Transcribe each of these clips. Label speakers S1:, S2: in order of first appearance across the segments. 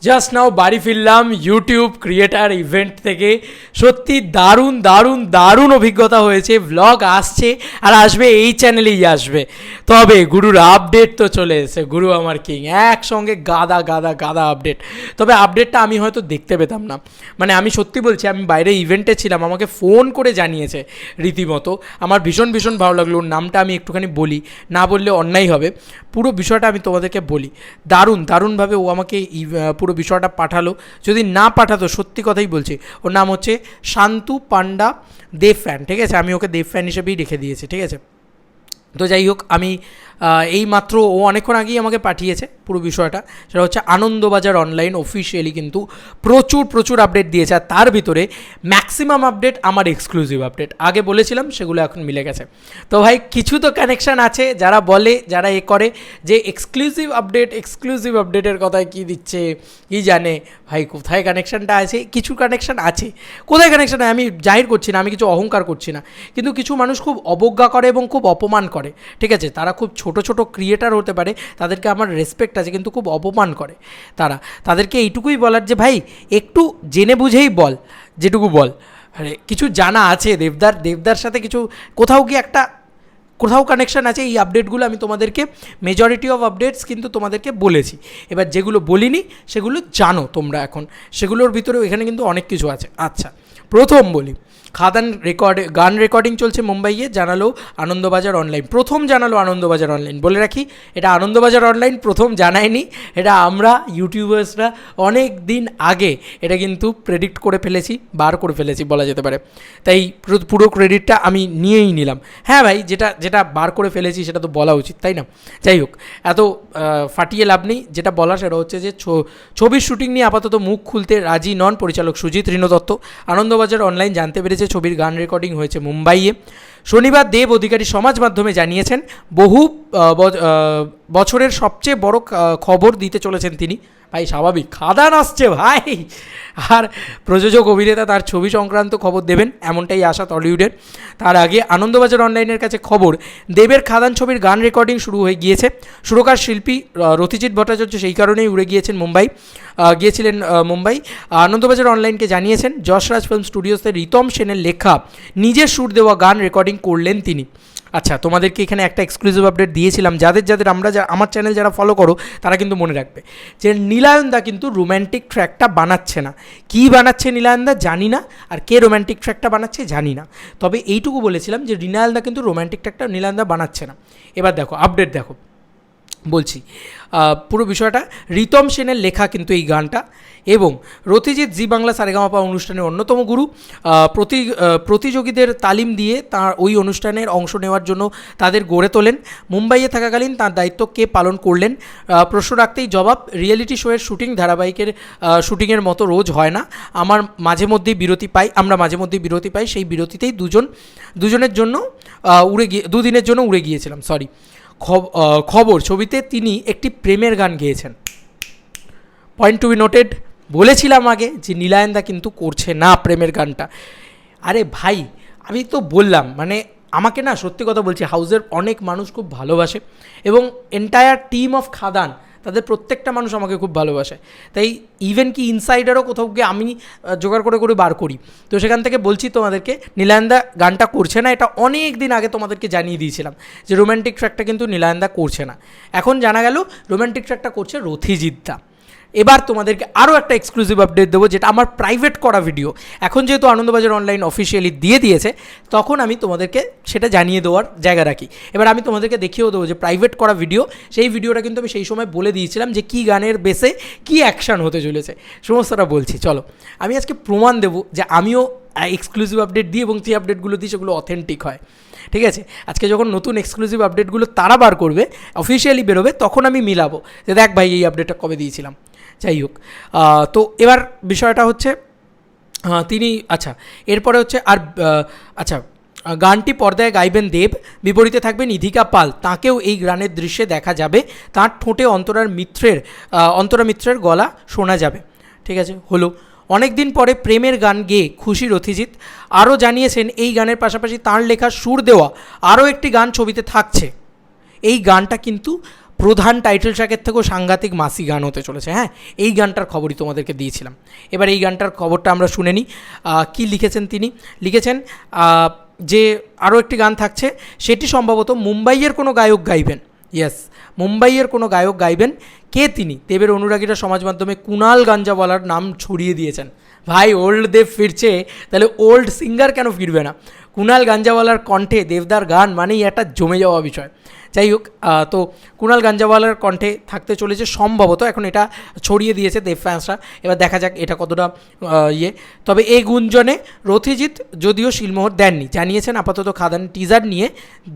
S1: Just now বাড়ি ফিরলাম YouTube creator event থেকে। সত্যি দারুণ দারুণ দারুণ অভিজ্ঞতা হয়েছে। ভ্লগ আসছে আর আসবে, এই চ্যানেলেই আসবে। তবে গুরুর আপডেট তো চলে এসেছে, গুরু আমার কিং, একসঙ্গে গাদা গাদা গাদা আপডেট। তবে আপডেটটা আমি হয়তো দেখতে পেতাম না, মানে আমি সত্যি বলছি, আমি বাইরে ইভেন্টে ছিলাম, আমাকে ফোন করে জানিয়েছে রীতিমতো। আমার ভীষণ ভীষণ ভালো লাগলো। ওর নামটা আমি একটুখানি বলি, না বললে অন্যায় হবে। পুরো বিষয়টা আমি তোমাদেরকে বলি। দারুণ দারুণভাবে ও আমাকে পুরো বিষয়টা পাঠালো। যদি না পাঠাতো, সত্যি কথাই বলছি, ওর নাম হচ্ছে শান্তু পান্ডা দেব ফ্যান, ঠিক আছে? আমি ওকে দেব ফ্যান হিসেবেই রেখে দিয়েছি, ঠিক আছে? তো যাই হোক, আমি এই মাত্র ও অনেকক্ষণ আগেই আমাকে পাঠিয়েছে পুরো বিষয়টা। সেটা হচ্ছে আনন্দবাজার অনলাইন অফিসিয়ালি কিন্তু প্রচুর প্রচুর আপডেট দিয়েছে, আর তার ভিতরে ম্যাক্সিমাম আপডেট আমার এক্সক্লুসিভ আপডেট। আগে বলেছিলাম, সেগুলো এখন মিলে গেছে। তো ভাই কিছু তো কানেকশান আছে, যারা বলে, যারা এ করে যে এক্সক্লুসিভ আপডেটের কথায় কী দিচ্ছে কী জানে। ভাই কোথায় কানেকশানটা আছে? কিছু কানেকশান আছে, কোথায় কানেকশান আমি জাহির করছি না, আমি কিছু অহংকার করছি না, কিন্তু কিছু মানুষ খুব অবজ্ঞা করে এবং খুব অপমান করে, ঠিক আছে? তারা খুব ছোট ছোট ক্রিয়েটার হতে পারে, তাদেরকে আমার রেসপেক্ট আছে, কিন্তু খুব অপমান করে তাদেরকে এইটুকুই বলার যে ভাই একটু জেনে বুঝেই বল, যেটুকু বল। আরে কিছু জানা আছে, দেবদার সাথে কিছু কোথাও কানেকশান আছে। এই আপডেটগুলো আমি তোমাদেরকে, মেজরিটি অফ আপডেটস কিন্তু তোমাদেরকে বলেছি। এবার যেগুলো বলিনি সেগুলো জানো তোমরা এখন, সেগুলোর ভিতরেও এখানে কিন্তু অনেক কিছু আছে। আচ্ছা, প্রথম বলি, গান রেকর্ডিং চলছে মুম্বাইয়ে, জানালো আনন্দবাজার অনলাইন। প্রথম জানালো আনন্দবাজার অনলাইন। বলে রাখি, এটা আনন্দবাজার অনলাইন প্রথম জানায়নি, এটা আমরা ইউটিউবার্সরা অনেক দিন আগে এটা কিন্তু প্রেডিক্ট করে ফেলেছি, বার করে ফেলেছি বলা যেতে পারে। তাই পুরো ক্রেডিটটা আমি নিয়েই নিলাম। হ্যাঁ ভাই, যেটা বার করে ফেলেছি সেটা তো বলা উচিত, তাই না? যাই হোক, এত ফাটিয়ে লাভ নেই। যেটা বলা সেটা হচ্ছে যে ছবির শুটিং নিয়ে আপাতত মুখ খুলতে রাজি নন পরিচালক সুজিত ঋণ দত্ত। আনন্দবাজার অনলাইন জানতে পেরেছে ছবির গান রেকর্ডিং হয়েছে মুম্বাইয়ে। শনিবার দেব অধিকারী সমাজ মাধ্যমে জানিয়েছেন, বহু বছরের সবচেয়ে বড় খবর দিতে চলেছেন তিনি। ভাই স্বাভাবিক, খাদান আসছে ভাই, আর প্রযোজক অভিনেতা তার ছবি সংক্রান্ত খবর দেবেন, এমনটাই আশা টলিউডের। তার আগে আনন্দবাজার অনলাইনের কাছে খবর, দেবের খাদান ছবির গান রেকর্ডিং শুরু হয়ে গিয়েছে। সুরকার শিল্পী রথিজিৎ ভট্টাচার্য সেই কারণেই গিয়েছিলেন মুম্বাই। আনন্দবাজার অনলাইনকে জানিয়েছেন, যশরাজ ফিল্ম স্টুডিওসে রিতম সেনের লেখা নিজের সুর দেওয়া গান রেকর্ডিং করলেন তিনি। আচ্ছা, তোমাদেরকে এখানে একটা এক্সক্লুসিভ আপডেট দিয়েছিলাম, যাদের আমার চ্যানেল যারা ফলো করো তারা কিন্তু মনে রাখবে, যে নীলায়নদা কিন্তু রোম্যান্টিক ট্র্যাকটা বানাচ্ছে না। কী বানাচ্ছে নীলায়নদা জানি না, আর কে রোম্যান্টিক ট্র্যাকটা বানাচ্ছে জানি না। তবে এইটুকু বলেছিলাম যে নীলায়নদা কিন্তু রোম্যান্টিক ট্র্যাকটা নীলায়নদা বানাচ্ছে না। এবার দেখো আপডেট, দেখো বলছি পুরো বিষয়টা। রিতম সেনের লেখা কিন্তু এই গানটা, এবং রথিজিৎ জি বাংলা সারেগামাপা অনুষ্ঠানের অন্যতম গুরু। প্রতিযোগীদের তালিম দিয়ে তার ওই অনুষ্ঠানের অংশ নেওয়ার জন্য তাদের গড়ে তোলেন। মুম্বাইয়ে থাকাকালীন তার দায়িত্ব কে পালন করলেন? প্রশ্ন রাখতেই জবাব, রিয়েলিটি শোয়ের শুটিং ধারাবাহিকের শুটিংয়ের মতো রোজ হয় না। আমরা মাঝে মধ্যেই বিরতি পাই। সেই বিরতিতেই দুজনের জন্য দুদিনের জন্য উড়ে গিয়েছিলাম। খবর, ছবিতে তিনি একটি প্রেমের গান গেয়েছেন। Point to be noted. বলেছিলাম আগে যে নীলায়নদা কিন্তু করছে না প্রেমের গানটা। আরে ভাই, আমি তো বললাম, মানে আমাকে না, সত্যি কথা বলছি, হাউসের অনেক মানুষ খুব ভালোবাসে, এবং এন্টায়ার টিম অফ খাদান, তাদের প্রত্যেকটা মানুষ আমাকে খুব ভালোবাসে। তাই ইভেন কি ইনসাইডারও কোথাও গিয়ে আমি জোগাড় করে বার করি। তো সেখান থেকে বলছি তোমাদেরকে, নীলায়নদা গানটা করছে না, এটা অনেক দিন আগে তোমাদেরকে জানিয়ে দিয়েছিলাম যে রোম্যান্টিক ট্র্যাকটা কিন্তু নীলায়নদা করছে না। এখন জানা গেল রোম্যান্টিক ট্র্যাকটা করছে রথিজিৎদা। এবার তোমাদেরকে আরও একটা এক্সক্লুসিভ আপডেট দেবো, যেটা আমার প্রাইভেট করা ভিডিও। এখন যেহেতু আনন্দবাজার অনলাইন অফিসিয়ালি দিয়ে দিয়েছে, তখন আমি তোমাদেরকে সেটা জানিয়ে দেওয়ার জায়গা রাখি। এবার আমি তোমাদেরকে দেখিয়েও দেবো যে প্রাইভেট করা ভিডিও, সেই ভিডিওটা কিন্তু আমি সেই সময় বলে দিয়েছিলাম যে কী গানের বেসে কী অ্যাকশান হতে চলেছে, সমস্তটা বলছি। চলো, আমি আজকে প্রমাণ দেবো যে আমিও এক্সক্লুসিভ আপডেট দিই, এবং যে আপডেটগুলো দিই সেগুলো অথেন্টিক হয়, ঠিক আছে? আজকে যখন নতুন এক্সক্লুসিভ আপডেটগুলো তারা বার করবে, অফিসিয়ালি বেরোবে, তখন আমি মিলাবো যে দেখ ভাই এই আপডেটটা কবে দিয়েছিলাম। যাই হোক, তো এবার বিষয়টা হচ্ছে তিনি, আচ্ছা এরপরে হচ্ছে গানটি পর্দায় গাইবেন দেব, বিপরীতে থাকবেন ইধিকা পাল। তাঁকেও এই গানের দৃশ্যে দেখা যাবে, তাঁর ঠোঁটে অন্তরা মিত্রের গলা শোনা যাবে, ঠিক আছে? হলো অনেক দিন পরে প্রেমের গান গেয়ে খুশি রথিজিৎ। আরও জানিয়েছেন, এই গানের পাশাপাশি তাঁর লেখা সুর দেওয়া আরও একটি গান ছবিতে থাকছে। এই গানটা কিন্তু প্রধান টাইটেল ট্র্যাকের থেকেও সাংঘাতিক মাসি গান হতে চলেছে। হ্যাঁ, এই গানটার খবরই তোমাদেরকে দিয়েছিলাম। এবার এই গানটার খবরটা আমরা শুনে নিই। কী লিখেছেন তিনি? লিখেছেন যে আরও একটি গান থাকছে, সেটি সম্ভবত মুম্বাইয়ের কোনো গায়ক গাইবেন। ইয়েস, মুম্বাইয়ের কোনো গায়ক গাইবেন। কে তিনি? দেবের অনুরাগীরা সমাজ মাধ্যমে কুণাল গাঞ্জাওয়ালার নাম ছড়িয়ে দিয়েছেন। ভাই, ওল্ড দেব ফিরছে, তাহলে ওল্ড সিঙ্গার কেন ফিরবে না? কুণাল গাঞ্জাওয়ালার কণ্ঠে দেবদার গান মানেই একটা জমে যাওয়া বিষয়। যাই হোক, তো কুণাল গাঞ্জাওয়ালার কণ্ঠে থাকতে চলেছে সম্ভবত, এখন এটা ছড়িয়ে দিয়েছে দেব ফ্যান্সরা। এবার দেখা যাক এটা কতটা তবে এই গুঞ্জনে রথিজিৎ যদিও শিলমোহর দেননি, জানিয়েছেন আপাতত খাদান টিজার নিয়ে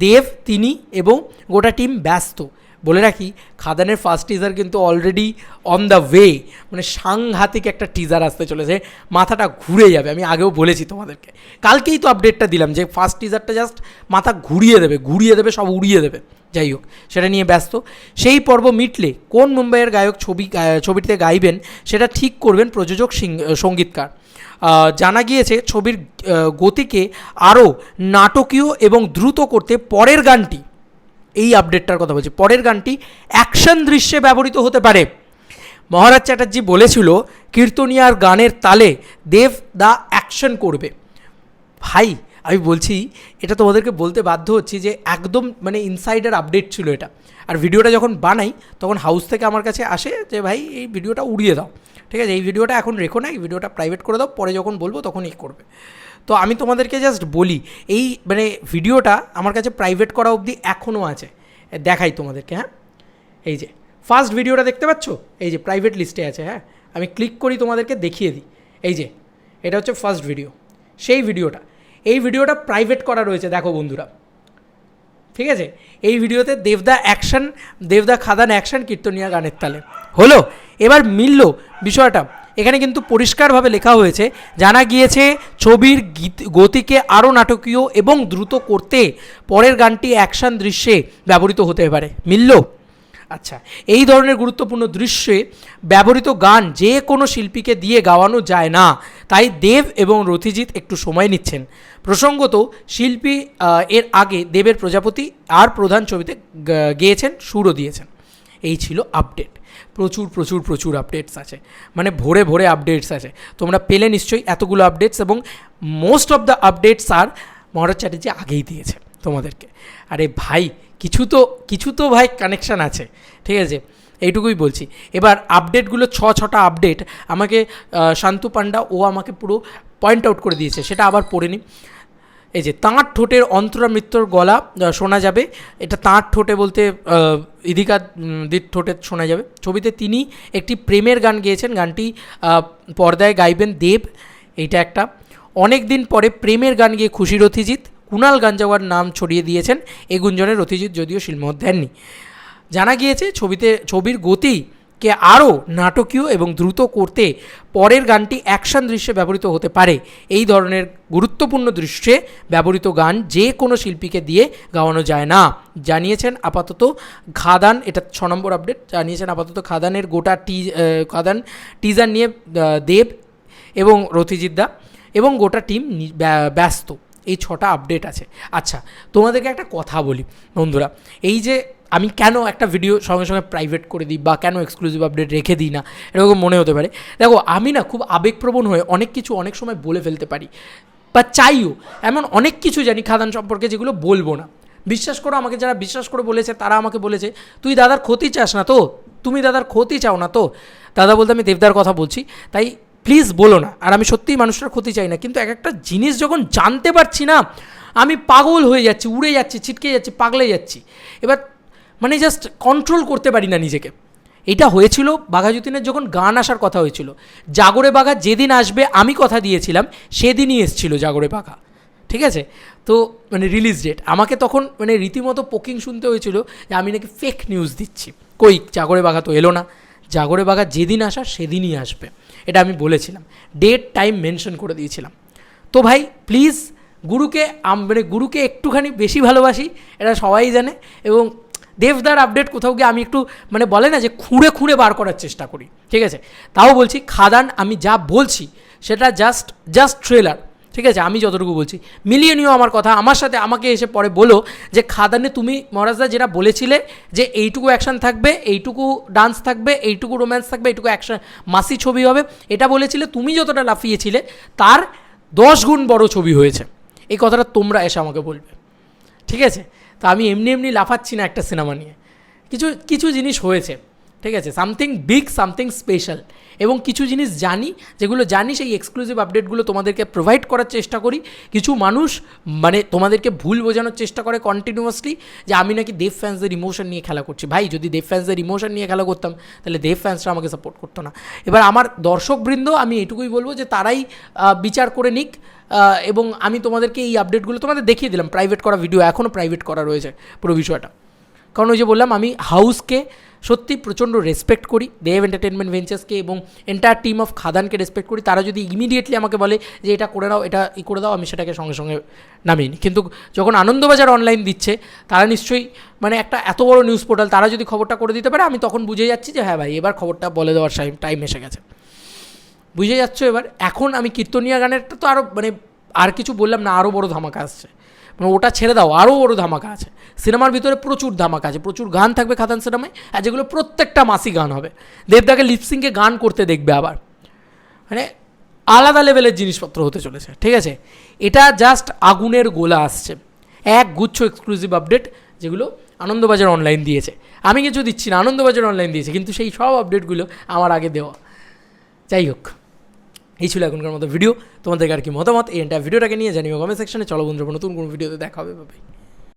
S1: দেব, তিনি এবং গোটা টিম ব্যস্ত। বলে রাখি, খাদানের ফার্স্ট টিজার কিন্তু অলরেডি অন দ্য ওয়ে, মানে সাংঘাতিক একটা টিজার আসতে চলেছে, মাথাটা ঘুরে যাবে। আমি আগেও বলেছি তোমাদেরকে, কালকেই তো আপডেটটা দিলাম যে ফার্স্ট টিজারটা জাস্ট মাথা ঘুরিয়ে দেবে, সব উড়িয়ে দেবে। যাই হোক, সেটা নিয়ে ব্যস্ত। সেই পর্ব মিটলে কোন মুম্বাইয়ের গায়ক ছবিটিতে গাইবেন সেটা ঠিক করবেন প্রযোজক সঙ্গীতকার। জানা গিয়েছে ছবির গতিকে আরও নাটকীয় এবং দ্রুত করতে পরের গানটি, এই আপডেটটার কথা বলছি, পরের গানটি অ্যাকশন দৃশ্যে ব্যবহৃত হতে পারে। মহারাজ চ্যাটার্জি বলেছিল কীর্তনিয়ার গানের তালে দেব দা অ্যাকশন করবে। ভাই, আমি বলছি, এটা তোমাদেরকে বলতে বাধ্য হচ্ছি যে একদম মানে ইনসাইডার আপডেট ছিল এটা। আর ভিডিওটা যখন বানাই তখন হাউস থেকে আমার কাছে আসে যে ভাই এই ভিডিওটা উড়িয়ে দাও, ঠিক আছে, এই ভিডিওটা এখন রেখো না, এই ভিডিওটা প্রাইভেট করে দাও, পরে যখন বলবো তখন এই করবে। তো আমি তোমাদেরকে জাস্ট বলি, এই মানে ভিডিওটা আমার কাছে প্রাইভেট করা অবধি এখনও আছে, দেখাই তোমাদেরকে। হ্যাঁ, এই যে ফার্স্ট ভিডিওটা দেখতে পাচ্ছ, এই যে প্রাইভেট লিস্টে আছে। হ্যাঁ, আমি ক্লিক করি, তোমাদেরকে দেখিয়ে দিই। এই যে এটা হচ্ছে ফার্স্ট ভিডিও, সেই ভিডিওটা, এই ভিডিওটা প্রাইভেট করা রয়েছে, দেখো বন্ধুরা, ঠিক আছে। এই ভিডিওতে দেবদা খাদান অ্যাকশন কীর্তনিয়া গানের তালে হলো। এবার মিলল বিষয়টা, এখানে কিন্তু পরিষ্কারভাবে লেখা হয়েছে, জানা গিয়েছে ছবির গতিকে আরও নাটকীয় এবং দ্রুত করতে পরের গানটি অ্যাকশন দৃশ্যে ব্যবহৃত হতে পারে। মিলল? আচ্ছা, এই ধরনের গুরুত্বপূর্ণ দৃশ্যে ব্যবহৃত গান যে কোনো শিল্পীকে দিয়ে গাওয়ানো যায় না, তাই দেব এবং রথিজিৎ একটু সময় নিচ্ছেন। প্রসঙ্গত, শিল্পী এর আগে দেবের প্রজাপতি আর প্রধান ছবিতে গেয়েছেন, সুরও দিয়েছেন। এই ছিল আপডেট। প্রচুর আপডেটস আছে, মানে ভরে আপডেটস আছে। তোমরা পেলে নিশ্চয়ই এতগুলো আপডেটস, এবং মোস্ট অফ দ্য আপডেটস আর মহারাজ চ্যাটার্জি আগেই দিয়েছে তোমাদেরকে। আরে ভাই, কিছু তো ভাই কানেকশান আছে, ঠিক আছে, এইটুকুই বলছি। এবার আপডেটগুলো ছটা আপডেট আমাকে শান্তু পান্ডা আমাকে পুরো পয়েন্ট আউট করে দিয়েছে, সেটা আবার পড়ে নিই। এই যে তাঁর ঠোঁটের অন্তরা মিত্রর গলা শোনা যাবে, এটা তাঁর ঠোঁটে বলতে ইদিকা দির ঠোঁটে শোনা যাবে। ছবিতে তিনি একটি প্রেমের গান গেয়েছেন, গানটি পর্দায় গাইবেন দেব। এইটা একটা। অনেক দিন পরে প্রেমের গান গিয়ে খুশি রথিজিৎ, কুণাল গাঞ্জাওয়ার নাম ছড়িয়ে দিয়েছেন। এই গুঞ্জনে রথিজিৎ যদিও শিলমোহর দেননি। জানা গিয়েছে ছবির গতিকে আরও নাটকীয় এবং দ্রুত করতে পরের গানটি অ্যাকশন দৃশ্যে ব্যবহৃত হতে পারে। এই ধরনের গুরুত্বপূর্ণ দৃশ্যে ব্যবহৃত গান যে কোনো শিল্পীকে দিয়ে গাওয়ানো যায় না, জানিয়েছেন আপাতত খাদান। এটা 6 নম্বর আপডেট। জানিয়েছেন আপাতত খাদানের গোটা খাদান টিজার নিয়ে দেব এবং রথিজিৎদা এবং গোটা টিম ব্যস্ত। এই 6টা আপডেট আছে। আচ্ছা, তোমাদেরকে একটা কথা বলি বন্ধুরা, এই যে আমি কেন একটা ভিডিও সঙ্গে সঙ্গে প্রাইভেট করে দিই বা কেন এক্সক্লুসিভ আপডেট রেখে দিই না, এরকম মনে হতে পারে। দেখো, আমি না খুব আবেগপ্রবণ হয়ে অনেক কিছু অনেক সময় বলে ফেলতে পারি, বা চাইও। এমন অনেক কিছু জানি খাদান সম্পর্কে যেগুলো বলবো না। বিশ্বাস করো, আমাকে যারা বিশ্বাস করে বলেছে তারা আমাকে বলেছে, তুই দাদার ক্ষতি চাস না তো, তুমি দাদার ক্ষতি চাও না তো। দাদা বলতে আমি দেবদার কথা বলছি, তাই প্লিজ বলো না। আর আমি সত্যিই মানুষটার ক্ষতি চাই না, কিন্তু একটা জিনিস যখন জানতে পারছি না, আমি পাগল হয়ে যাচ্ছি, উড়ে যাচ্ছি, ছিটকে যাচ্ছি, পাগলে যাচ্ছি। এবার মানে জাস্ট কন্ট্রোল করতে পারি না নিজেকে। এটা হয়েছিল বাঘা যতীনের যখন গান আসার কথা হয়েছিল। জাগরে বাঘা যেদিন আসবে আমি কথা দিয়েছিলাম, সেদিনই এসেছিল জাগরে বাঘা, ঠিক আছে। তো মানে রিলিজ ডেট, আমাকে তখন মানে রীতিমতো পোকিং শুনতে হয়েছিল যে আমি নাকি ফেক নিউজ দিচ্ছি। কই, জাগরে বাঘা তো এলো না। জাগরে বাঘা যেদিন আসার সেদিনই আসবে, এটা আমি বলেছিলাম, ডেট টাইম মেনশন করে দিয়েছিলাম। তো ভাই প্লিজ, গুরুকে একটুখানি বেশি ভালোবাসি, এটা সবাই জানে। এবং দেবদার আপডেট কোথাও গিয়ে আমি একটু মানে বলে না যে খুঁড়ে বার করার চেষ্টা করি, ঠিক আছে। তাও বলছি, খাদান আমি যা বলছি সেটা জাস্ট ট্রেলার, ঠিক আছে, আমি যতটুকু বলছি মিলিয়ে নিও আমার কথা, আমার সাথে আমাকে এসে পরে বলো যে খাদানে তুমি মহারাজদা যেটা বলেছিলে যে এইটুকু অ্যাকশন থাকবে, এইটুকু ডান্স থাকবে, এইটুকু রোম্যান্স থাকবে, এইটুকু অ্যাকশন মাসি ছবি হবে, এটা বলেছিলে, তুমি যতটা লাফিয়েছিলে তার 10 গুণ বড় ছবি হয়েছে। এই কথাটা তোমরা এসে আমাকে বলবে, ঠিক আছে? তো আমি এমনি এমনি লাফাচ্ছি না একটা সিনেমা নিয়ে, কিছু কিছু জিনিস হয়েছে, ঠিক আছে, সামথিং বিগ, সামথিং স্পেশাল, এবং কিছু জিনিস জানি, যেগুলো জানি সেই এক্সক্লুসিভ আপডেটগুলো তোমাদেরকে প্রোভাইড করার চেষ্টা করি। কিছু মানুষ মানে তোমাদেরকে ভুল বোঝানোর চেষ্টা করে কন্টিনিউয়াসলি যে আমি নাকি দেব ফ্যান্সদের ইমোশন নিয়ে খেলা করছি। ভাই, যদি দেব ফ্যান্সদের ইমোশন নিয়ে খেলা করতাম তাহলে দেব ফ্যান্সরা আমাকে সাপোর্ট করতো না। এবার আমার দর্শকবৃন্দ, আমি এটুকুই বলবো যে তারাই বিচার করে নিক, এবং আমি তোমাদেরকে এই আপডেটগুলো তোমাদের দেখিয়ে দিলাম, প্রাইভেট করা ভিডিও এখনও প্রাইভেট করা রয়েছে পুরো বিষয়টা। কারণ ওই যে বললাম, আমি হাউসকে সত্যি প্রচণ্ড রেসপেক্ট করি, দেব এন্টারটেনমেন্ট ভেঞ্চার্সকে এবং এন্টায়ার টিম অফ খাদানকে রেসপেক্ট করি। তারা যদি ইমিডিয়েটলি আমাকে বলে যে এটা করে দাও, এটা করে দাও, আমি সেটাকে সঙ্গে সঙ্গে নামিয়ে নিই। কিন্তু যখন আনন্দবাজার অনলাইন দিচ্ছে, তারা নিশ্চয়ই মানে একটা এত বড় নিউজ পোর্টাল, তারা যদি খবরটা করে দিতে পারে, আমি তখন বুঝে যাচ্ছি যে হ্যাঁ ভাই, এবার খবরটা বলে দেওয়ার টাইম এসে গেছে। বুঝে যাচ্ছ এবার? এখন আমি কীর্তনিয়া গানেরটা তো আরও মানে আর কিছু বললাম না, আরও বড় ধামাকা আসছে, মানে ওটা ছেড়ে দাও, আরও বড় ধামাকা আছে। সিনেমার ভিতরে প্রচুর ধামাকা আছে, প্রচুর গান থাকবে খাদান সিনেমায়, আর যেগুলো প্রত্যেকটা মাসি গান হবে। দেবদাকে লিপসিংকে গান করতে দেখবে আবার, মানে আলাদা লেভেলের জিনিসপত্র হতে চলেছে, ঠিক আছে? এটা জাস্ট আগুনের গোলা আসছে, এক গুচ্ছ এক্সক্লুসিভ আপডেট যেগুলো আনন্দবাজার অনলাইন দিয়েছে। আমি কিছু দিচ্ছি না, আনন্দবাজার অনলাইন দিয়েছে, কিন্তু সেই সব আপডেটগুলো আমার আগে দেওয়া। যাই হোক, এই ছিল এখনকার মতো ভিডিও। তোমাদের আর কি মতামত এই এন্টার ভিডিওটাকে নিয়ে জানিও কমেন্ট সেকশনে। চলো বন্ধুরা, নতুন কোনো ভিডিওতে দেখা হবে, বাই।